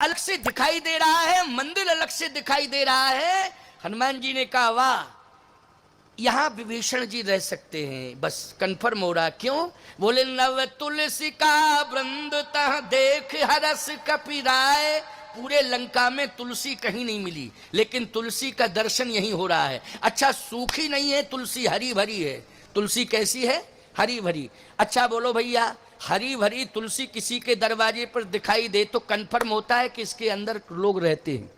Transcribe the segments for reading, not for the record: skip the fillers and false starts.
अलग से दिखाई दे रहा है, मंदिर अलग से दिखाई दे रहा है। हनुमान जी ने कहा वाह, यहां विभीषण जी रह सकते हैं, बस कंफर्म हो रहा। क्यों? बोले नव तुलसी का वृंद तह देख हरस कपिराय। पूरे लंका में तुलसी कहीं नहीं मिली, लेकिन तुलसी का दर्शन यहीं हो रहा है। अच्छा, सूखी नहीं है तुलसी, हरी भरी है। तुलसी कैसी है? हरी भरी। अच्छा बोलो भैया, हरी भरी तुलसी किसी के दरवाजे पर दिखाई दे तो कंफर्म होता है कि इसके अंदर लोग रहते हैं?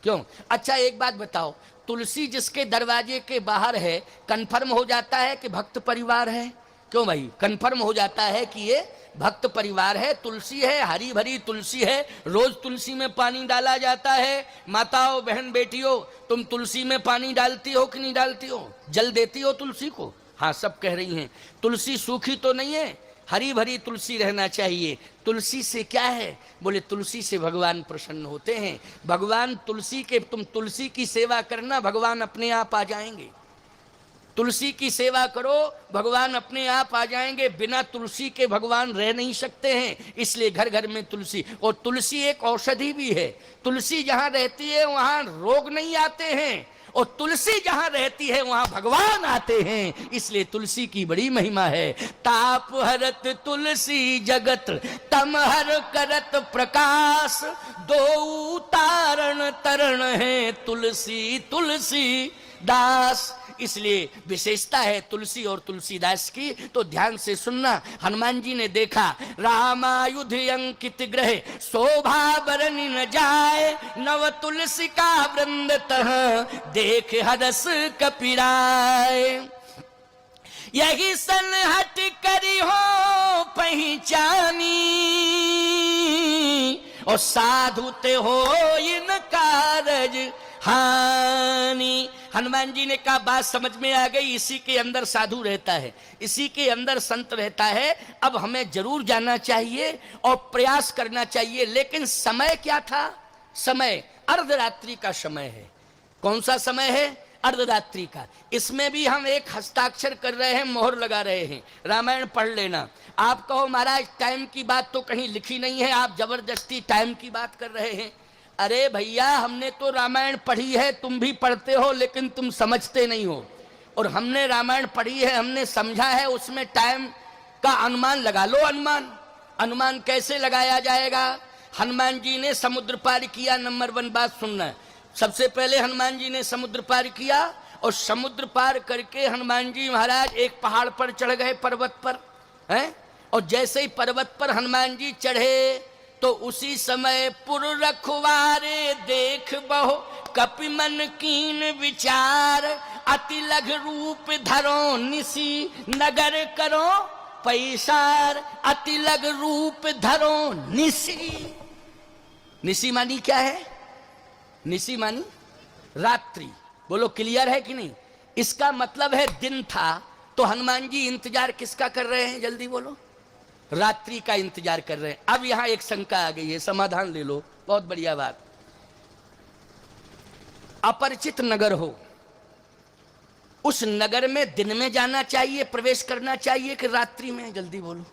क्यों? अच्छा एक बात बताओ, तुलसी जिसके दरवाजे के बाहर है, कंफर्म हो जाता है कि भक्त परिवार है? क्यों भाई? कंफर्म हो जाता है कि ये भक्त परिवार है। तुलसी है, हरी भरी तुलसी है, रोज तुलसी में पानी डाला जाता है। माताओं, बहन, बेटियों, तुम तुलसी में पानी डालती हो कि नहीं डालती हो? जल देती हो तुलसी को? हाँ, सब कह रही हैं। तुलसी सूखी तो नहीं है, हरी भरी तुलसी रहना चाहिए। तुलसी से क्या है? बोले तुलसी से भगवान प्रसन्न होते हैं। भगवान तुलसी के, तुम तुलसी की सेवा करना, भगवान अपने आप आ जाएंगे। तुलसी की सेवा करो, भगवान अपने आप आ जाएंगे। बिना तुलसी के भगवान रह नहीं सकते हैं, इसलिए घर घर में तुलसी। और तुलसी एक औषधि भी है। तुलसी जहां रहती है वहां रोग नहीं आते हैं, और तुलसी जहां रहती है वहां भगवान आते हैं। इसलिए तुलसी की बड़ी महिमा है। ताप हरत तुलसी जगत तम हर करत प्रकाश। दो तारण तरण है तुलसी तुलसी दास। इसलिए विशेषता है तुलसी और तुलसीदास की। तो ध्यान से सुनना। हनुमान जी ने देखा रामायुध अंकित ग्रह शोभा बरनि न जाए। नव तुलसी का वृंद तह देख हरस कपिराय। यही सन हट करी हो पहचानी। और साधु ते हो इन कारज हानि। हनुमान जी ने कहा बात समझ में आ गई, इसी के अंदर साधु रहता है, इसी के अंदर संत रहता है। अब हमें जरूर जाना चाहिए और प्रयास करना चाहिए। लेकिन समय क्या था? समय अर्धरात्रि का समय है। कौन सा समय है? अर्धरात्रि का। इसमें भी हम एक हस्ताक्षर कर रहे हैं, मोहर लगा रहे हैं। रामायण पढ़ लेना। आप कहो महाराज टाइम की बात तो कहीं लिखी नहीं है, आप जबरदस्ती टाइम की बात कर रहे हैं। अरे भैया, हमने तो रामायण पढ़ी है, तुम भी पढ़ते हो, लेकिन तुम समझते नहीं हो। और हमने रामायण पढ़ी है, हमने समझा है, उसमें टाइम का अनुमान लगा लो। अनुमान कैसे लगाया जाएगा? हनुमान जी ने समुद्र पार किया। नंबर 1 बात सुनना। सबसे पहले हनुमान जी ने समुद्र पार किया, और समुद्र पार करके हनुमान जी महाराज एक पहाड़ पर चढ़ गए, पर्वत पर हैं। और जैसे ही पर्वत पर हनुमान जी चढ़े तो उसी समय पुर रखवारे देख बहु कपि मन कीन विचार। अति लघु रूप धरो निसी नगर करो पैसार। अति लघु रूप धरो निसी। निसी मानी क्या है? निसी मानी रात्रि। बोलो क्लियर है कि नहीं? इसका मतलब है दिन था, तो हनुमान जी इंतजार किसका कर रहे हैं? जल्दी बोलो। रात्रि का इंतजार कर रहे हैं। अब यहां एक शंका आ गई है, समाधान ले लो। बहुत बढ़िया बात। अपरिचित नगर हो, उस नगर में दिन में जाना चाहिए, प्रवेश करना चाहिए कि रात्रि में? जल्दी बोलो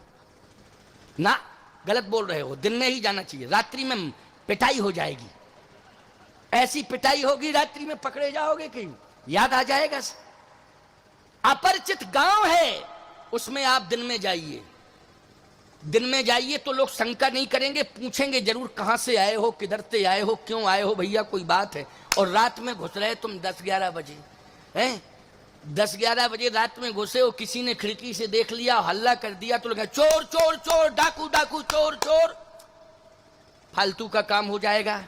ना, गलत बोल रहे हो। दिन में ही जाना चाहिए, रात्रि में पिटाई हो जाएगी। ऐसी पिटाई होगी रात्रि में, पकड़े जाओगे कि याद आ जाएगा। अपरिचित गांव है, उसमें आप दिन में जाइए। दिन में जाइए तो लोग शंका नहीं करेंगे, पूछेंगे जरूर कहां से आए हो, किधर से आए हो, क्यों आए हो भैया, कोई बात है। और रात में घुस रहे तुम 10-11 बजे हैं, 10-11 बजे रात में घुसे हो, किसी ने खिड़की से देख लिया, हल्ला कर दिया तो लगा चोर चोर चोर, डाकू डाकू, चोर चोर, फालतू का काम हो जाएगा।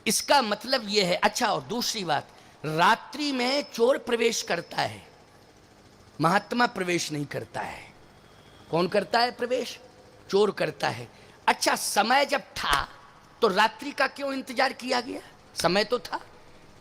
इसका मतलब यह है। अच्छा, और दूसरी बात, रात्रि में चोर प्रवेश करता है, महात्मा प्रवेश नहीं करता है। कौन करता है प्रवेश? चोर करता है। अच्छा, समय जब था तो रात्रि का क्यों इंतजार किया गया? समय तो था,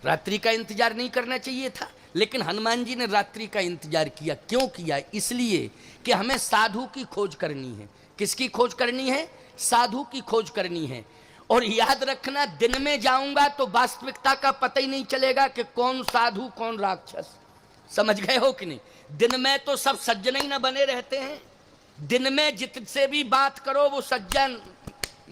रात्रि का इंतजार नहीं करना चाहिए था। लेकिन हनुमान जी ने रात्रि का इंतजार किया। क्यों किया? इसलिए कि हमें साधु की खोज करनी है। किसकी खोज करनी है? साधु की खोज करनी है। और याद रखना, दिन में जाऊंगा तो वास्तविकता का पता ही नहीं चलेगा कि कौन साधु कौन राक्षस। समझ गए हो कि नहीं? दिन में तो सब सज्जन ही ना बने रहते हैं। दिन में जितसे भी बात करो वो सज्जन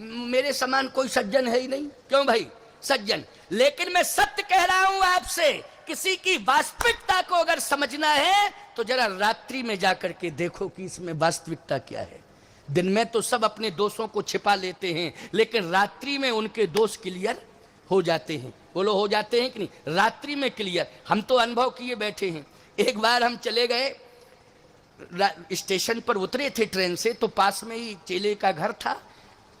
मेरे समान कोई सज्जन है ही नहीं। क्यों भाई सज्जन? लेकिन मैं सत्य कह रहा हूं आपसे, किसी की वास्तविकता को अगर समझना है तो जरा रात्रि में जाकर के देखो कि इसमें वास्तविकता क्या है। दिन में तो सब अपने दोषों को छिपा लेते हैं, लेकिन रात्रि में उनके दोष क्लियर हो जाते हैं। बोलो हो जाते हैं कि नहीं? रात्रि में क्लियर। हम तो अनुभव किए बैठे हैं। एक बार हम चले गए, स्टेशन पर उतरे थे ट्रेन से, तो पास में ही चेले का घर था।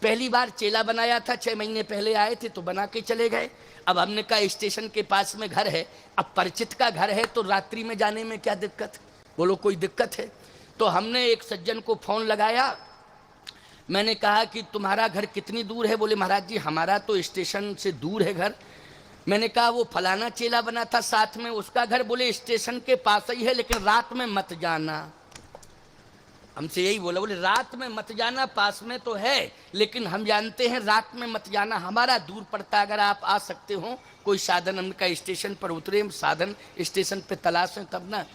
पहली बार चेला बनाया था, 6 महीने पहले आए थे तो बना के चले गए। अब हमने कहा स्टेशन के पास में घर है, अब परिचित का घर है तो रात्रि में जाने में क्या दिक्कत? बोलो कोई दिक्कत है? तो हमने एक सज्जन को फोन लगाया। मैंने कहा कि तुम्हारा घर कितनी दूर है? बोले महाराज जी हमारा तो स्टेशन से दूर है घर। मैंने कहा वो फलाना चेला बना था साथ में, उसका घर? बोले स्टेशन के पास ही है, लेकिन रात में मत जाना। हमसे यही बोला, बोले रात में मत जाना, पास में तो है लेकिन हम जानते हैं रात में मत जाना, हमारा दूर पड़ता, अगर आप आ सकते हो कोई साधन। हमने स्टेशन पर उतरे, साधन स्टेशन पे तलाश है तब ना,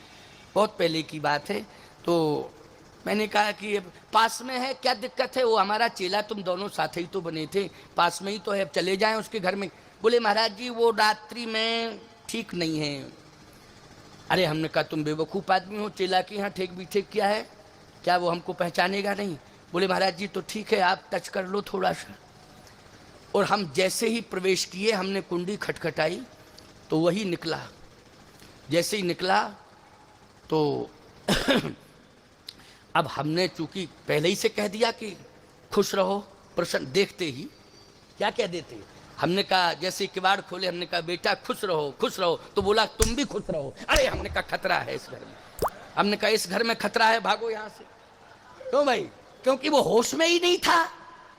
बहुत पहले की बात है। तो मैंने कहा कि पास में है, क्या दिक्कत है? वो हमारा चेला, तुम दोनों साथ ही तो बने थे, पास में ही तो है, अब चले जाएं उसके घर में। बोले महाराज जी वो रात्रि में ठीक नहीं है। अरे हमने कहा तुम बेवकूफ़ आदमी हो, चेला के यहाँ ठेक भी ठेक क्या है? क्या वो हमको पहचानेगा नहीं? बोले महाराज जी तो ठीक है, आप टच कर लो थोड़ा सा। और हम जैसे ही प्रवेश किए, हमने कुंडी खटखटाई तो वही निकला। जैसे ही निकला तो अब हमने चूंकि पहले ही से कह दिया कि खुश रहो प्रसन्न, देखते ही क्या कह देते, हमने कहा जैसे किवाड़ खोले, हमने कहा बेटा खुश रहो खुश रहो, तो बोला तुम भी खुश रहो। अरे हमने कहा खतरा है इस घर में, हमने कहा इस घर में खतरा है, भागो यहाँ से। क्यों भाई? क्योंकि वो होश में ही नहीं था,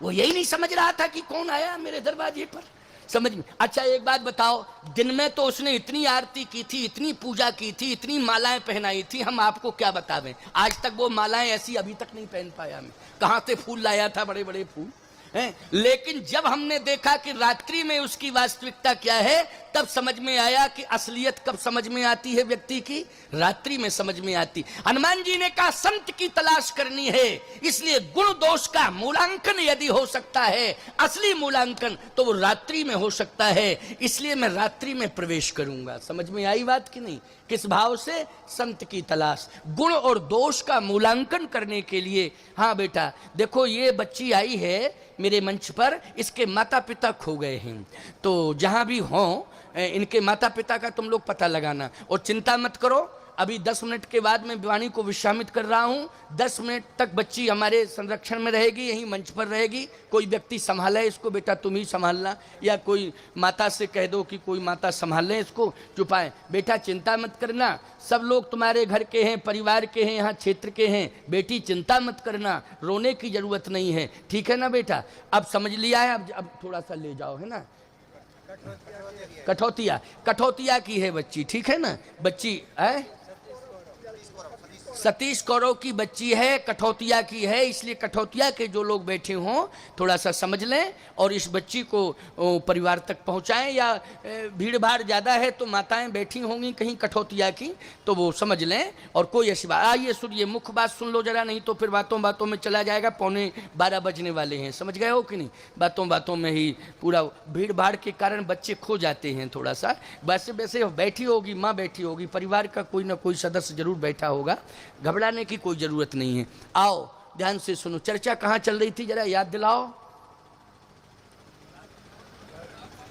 वो यही नहीं समझ रहा था कि कौन आया मेरे दरवाजे पर। समझ में? अच्छा एक बात बताओ, दिन में तो उसने इतनी आरती की थी, इतनी पूजा की थी, इतनी मालाएं पहनाई थी, हम आपको क्या बतावें। आज तक वो मालाएं ऐसी अभी तक नहीं पहन पाया मैं। कहाँ से फूल लाया था, बड़े बड़े फूल हैं। लेकिन जब हमने देखा कि रात्रि में उसकी वास्तविकता क्या है, तब समझ में आया कि असलियत कब समझ में आती है व्यक्ति की? रात्रि में समझ में आती। हनुमान जी ने कहा संत की तलाश करनी है, इसलिए गुण दोष का मूल्यांकन यदि हो सकता है, असली मूल्यांकन, तो वो रात्रि में हो सकता है। इसलिए मैं रात्रि में प्रवेश करूंगा। समझ में आई बात कि नहीं? किस भाव से? संत की तलाश, गुण और दोष का मूल्यांकन करने के लिए। हाँ बेटा देखो, ये बच्ची आई है मेरे मंच पर, इसके माता पिता खो गए हैं, तो जहां भी हों इनके माता पिता का तुम लोग पता लगाना। और चिंता मत करो, अभी 10 मिनट के बाद मैं वाणी को विश्रामित कर रहा हूं। 10 मिनट तक बच्ची हमारे संरक्षण में रहेगी, यहीं मंच पर रहेगी। कोई व्यक्ति संभाले इसको, बेटा तुम ही संभालना, या कोई माता से कह दो कि कोई माता संभाल लें इसको, चुपाएं। बेटा चिंता मत करना, सब लोग तुम्हारे घर के हैं, परिवार के हैं, यहाँ क्षेत्र के हैं। बेटी चिंता मत करना, रोने की जरूरत नहीं है, ठीक है ना बेटा? अब समझ लिया है, अब थोड़ा सा ले जाओ, है ना? कठौतिया, कठौतिया की है बच्ची, ठीक है ना? बच्ची है सतीश कौरव की बच्ची है, कठौतिया की है, इसलिए कठौतिया के जो लोग बैठे हों थोड़ा सा समझ लें और इस बच्ची को परिवार तक पहुंचाएं। या भीड़ भाड़ ज़्यादा है तो माताएं बैठी होंगी कहीं कठौतिया की, तो वो समझ लें। और कोई ऐसी बात, आइए सुनिए, मुख्य बात सुन लो जरा, नहीं तो फिर बातों बातों में चला जाएगा। 11:15 बजने वाले हैं, समझ गए हो कि नहीं? बातों बातों में ही पूरा, भीड़ भाड़ के कारण बच्चे खो जाते हैं थोड़ा सा। वैसे वैसे बैठी होगी माँ, बैठी होगी, परिवार का कोई ना कोई सदस्य जरूर बैठा होगा, घबराने की कोई जरूरत नहीं है। आओ ध्यान से सुनो, चर्चा कहाँ चल रही थी जरा याद दिलाओ।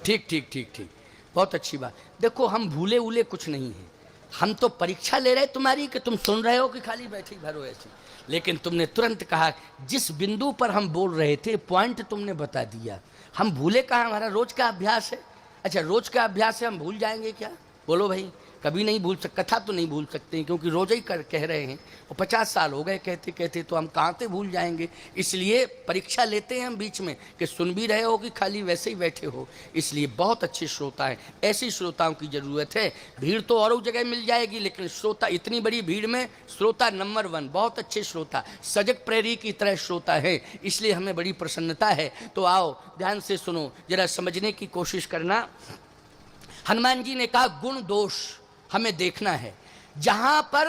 ठीक ठीक ठीक ठीक, बहुत अच्छी बात। देखो हम भूले उले कुछ नहीं है, हम तो परीक्षा ले रहे तुम्हारी कि तुम सुन रहे हो कि खाली बैठी भरो ऐसी। लेकिन तुमने तुरंत कहा, जिस बिंदु पर हम बोल रहे थे पॉइंट तुमने बता दिया। हम भूले कहाँ, हमारा रोज का अभ्यास है। अच्छा रोज का अभ्यास है, हम भूल जाएंगे क्या? बोलो भाई, कभी नहीं भूल सकते, कथा तो नहीं भूल सकते क्योंकि रोज ही कह रहे हैं, और 50 साल हो गए कहते कहते, तो हम कहाँ से भूल जाएंगे। इसलिए परीक्षा लेते हैं हम बीच में कि सुन भी रहे हो कि खाली वैसे ही बैठे हो। इसलिए बहुत अच्छे श्रोता हैं, ऐसी श्रोताओं की ज़रूरत है। भीड़ तो और जगह मिल जाएगी, लेकिन श्रोता, इतनी बड़ी भीड़ में श्रोता नंबर 1, बहुत अच्छे श्रोता, सजग प्रेरी की तरह श्रोता है, इसलिए हमें बड़ी प्रसन्नता है। तो आओ ध्यान से सुनो, जरा समझने की कोशिश करना। हनुमान जी ने कहा गुण दोष हमें देखना है, जहां पर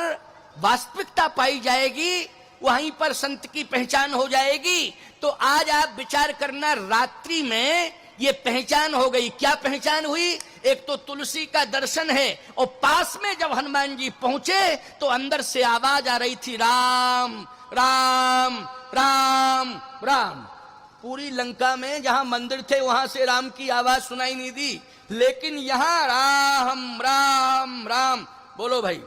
वास्तविकता पाई जाएगी वहीं पर संत की पहचान हो जाएगी। तो आज आप विचार करना, रात्रि में ये पहचान हो गई। क्या पहचान हुई? एक तो तुलसी का दर्शन है, और पास में जब हनुमान जी पहुंचे तो अंदर से आवाज आ रही थी, राम राम राम राम। पूरी लंका में जहां मंदिर थे वहां से राम की आवाज सुनाई नहीं दी, लेकिन यहां राम राम राम। बोलो भाई,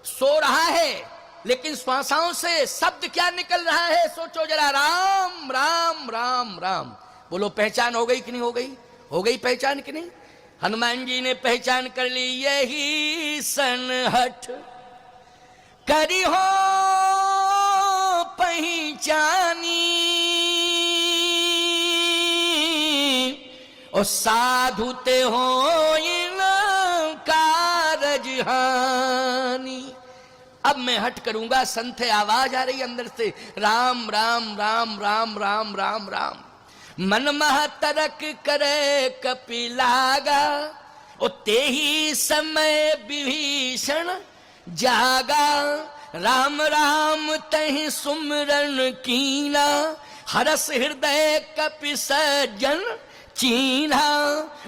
सो रहा है लेकिन श्वासों से शब्द क्या निकल रहा है? सोचो जरा, राम राम राम राम। बोलो, पहचान हो गई कि नहीं हो गई? हो गई पहचान कि नहीं? हनुमान जी ने पहचान कर ली। यही सनहठ करी हो पहचानी, और साधु ते हो इन कारज हानि। अब मैं हट करूंगा। संत है, आवाज आ रही अंदर से, राम राम राम राम राम राम राम। मन मह तरक करे कपिलागा, और ते ही समय विभीषण जागा। राम राम तहि सुमरन कीना, हरस हृदय कपि सज्जन चीन्हा।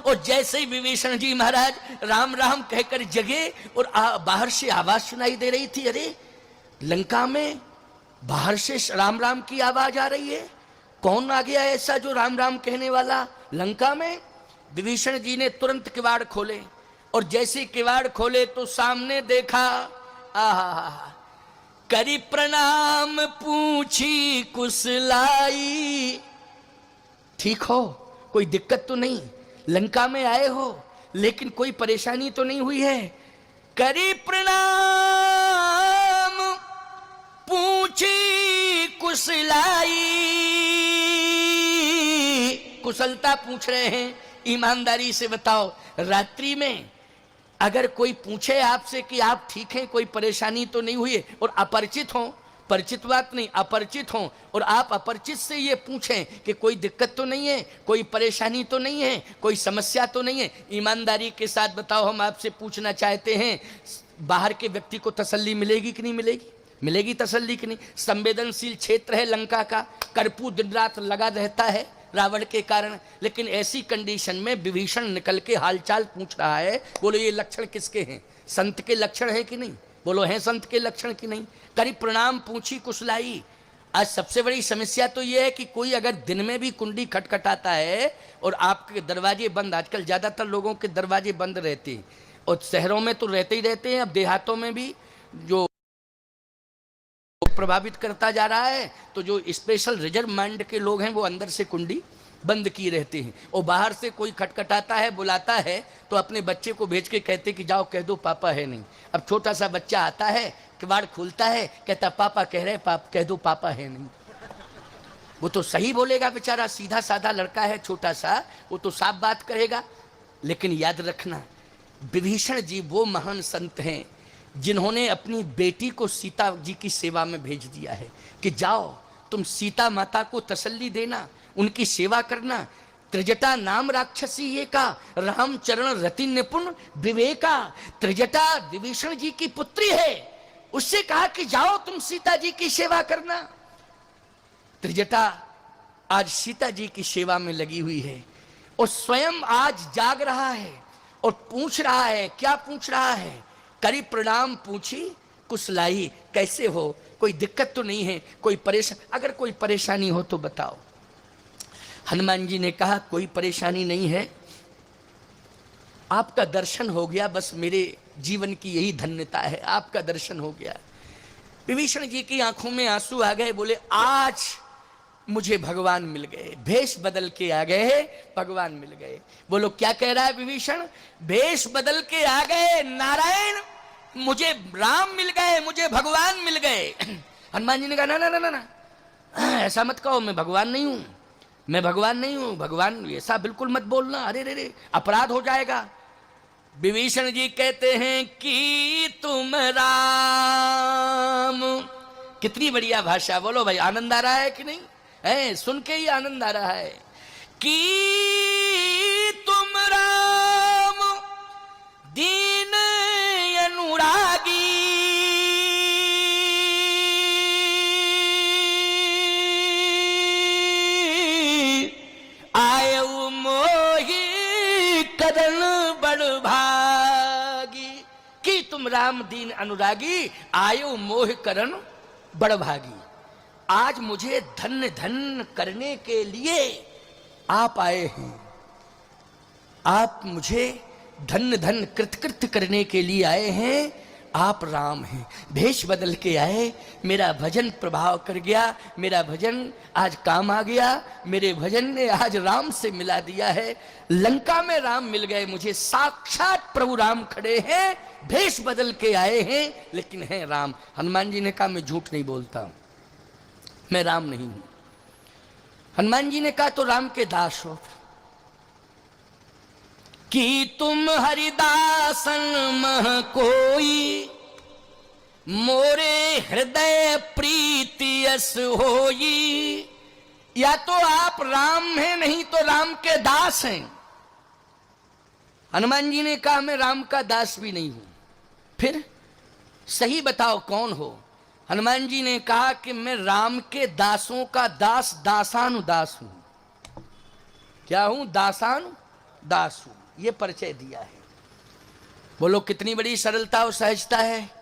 और जैसे ही विभीषण जी महाराज राम राम कहकर जगे, और बाहर से आवाज सुनाई दे रही थी, अरे लंका में बाहर से राम राम की आवाज आ रही है, कौन आ गया ऐसा जो राम राम कहने वाला लंका में? विभीषण जी ने तुरंत किवाड़ खोले, और जैसे किवाड़ खोले तो सामने देखा, आहा, करी प्रणाम पूछी कुशलाई। ठीक हो? कोई दिक्कत तो नहीं? लंका में आए हो लेकिन कोई परेशानी तो नहीं हुई है? करी प्रणाम पूछी कुशलाई। कुशलता पूछ रहे हैं, ईमानदारी से बताओ, रात्रि में अगर कोई पूछे आपसे कि आप ठीक हैं, कोई परेशानी तो नहीं हुई है, और अपरिचित हो, परिचित बात नहीं, अपरिचित हो, और आप अपरिचित से ये पूछें कि कोई दिक्कत तो नहीं है, कोई परेशानी तो नहीं है, कोई समस्या तो नहीं है, ईमानदारी के साथ बताओ, हम आपसे पूछना चाहते हैं, बाहर के व्यक्ति को तसल्ली मिलेगी कि नहीं मिलेगी? मिलेगी तसल्ली कि नहीं? संवेदनशील क्षेत्र है लंका का, कर्फ्यू दिन रात लगा रहता है रावण के कारण, लेकिन ऐसी कंडीशन में विभीषण निकल के हालचाल पूछ रहा है। बोलो, ये लक्षण किसके हैं? संत के लक्षण है कि नहीं? बोलो, हैं संत के लक्षण कि नहीं? करी प्रणाम पूछी कुशलाई। आज सबसे बड़ी समस्या तो ये है कि कोई अगर दिन में भी कुंडी खटखटाता है और आपके दरवाजे बंद, आजकल ज्यादातर लोगों के दरवाजे बंद रहते हैं, और शहरों में तो रहते ही रहते हैं, अब देहातों में भी जो प्रभावित करता जा रहा है, तो जो स्पेशल रिजर्व माइंड के लोग हैं वो अंदर से कुंडी बंद किए रहते हैं, और बाहर से कोई खटखटाता है, बुलाता है, तो अपने बच्चे को भेज के कहते कि जाओ कह दो पापा है नहीं। अब छोटा सा बच्चा आता है, किवाड़ खुलता है, कहता पापा कह रहे, कह दो पापा है नहीं। वो तो सही बोलेगा बेचारा, सीधा साधा लड़का है छोटा सा, वो तो साफ बात करेगा। लेकिन याद रखना, विभीषण जी वो महान संत हैं जिन्होंने अपनी बेटी को सीता जी की सेवा में भेज दिया है कि जाओ तुम सीता माता को तसल्ली देना, उनकी सेवा करना। त्रिजटा नाम राक्षसी ये का, राम चरण रति निपुण विवेका। त्रिजटा विभीषण जी की पुत्री है, उससे कहा कि जाओ तुम सीता जी की सेवा करना। त्रिजटा आज सीता जी की सेवा में लगी हुई है, और स्वयं आज जाग रहा है और पूछ रहा है। क्या पूछ रहा है? करी प्रणाम पूछी कुशलाई, कैसे हो, कोई दिक्कत तो नहीं है, कोई अगर कोई परेशानी हो तो बताओ। हनुमान जी ने कहा कोई परेशानी नहीं है, आपका दर्शन हो गया, बस मेरे जीवन की यही धन्यता है, आपका दर्शन हो गया। विभीषण जी की आंखों में आंसू आ गए, बोले आज मुझे भगवान मिल गए, भेष बदल के आ गए, भगवान मिल गए। बोलो क्या कह रहा है विभीषण? भेष बदल के आ गए नारायण, मुझे राम मिल गए, मुझे भगवान मिल गए। हनुमान जी ने कहा ना ना ना ना, ऐसा मत कहो, मैं भगवान नहीं हूं, मैं भगवान नहीं हूं, भगवान ऐसा बिल्कुल मत बोलना, अरे रे रे अपराध हो जाएगा। विभीषण जी कहते हैं कि तुम राम। कितनी बढ़िया भाषा, बोलो भाई आनंद आ रहा है कि नहीं? है, सुन के ही आनंद आ रहा है। कि तुम राम दीन अनुरागी, कदन बड़ भागी, कि तुम राम दीन अनुरागी, आयो मोह करन बड़ भागी। आज मुझे धन्य धन्य करने के लिए आप आए हैं, आप मुझे धन्य धन्य कृतकृत्य करने के लिए आए हैं। आप राम हैं, भेष बदल के आए, मेरा भजन प्रभाव कर गया, मेरा भजन आज काम आ गया, मेरे भजन ने आज राम से मिला दिया है। लंका में राम मिल गए मुझे, साक्षात प्रभु राम खड़े हैं, भेष बदल के आए हैं, लेकिन हैं राम। हनुमान जी ने कहा मैं झूठ नहीं बोलता, मैं राम नहीं हूं। हनुमान जी ने कहा तो राम के दास हो, कि तुम हरिदासन मह कोई, मोरे हृदय प्रीति यस होई। या तो आप राम हैं, नहीं तो राम के दास हैं। हनुमान जी ने कहा मैं राम का दास भी नहीं हूं। फिर सही बताओ कौन हो? हनुमान जी ने कहा कि मैं राम के दासों का दास, दासानुदास हूं। क्या हूं? दासानुदास हूं। ये परिचय दिया है। बोलो कितनी बड़ी सरलता और सहजता है।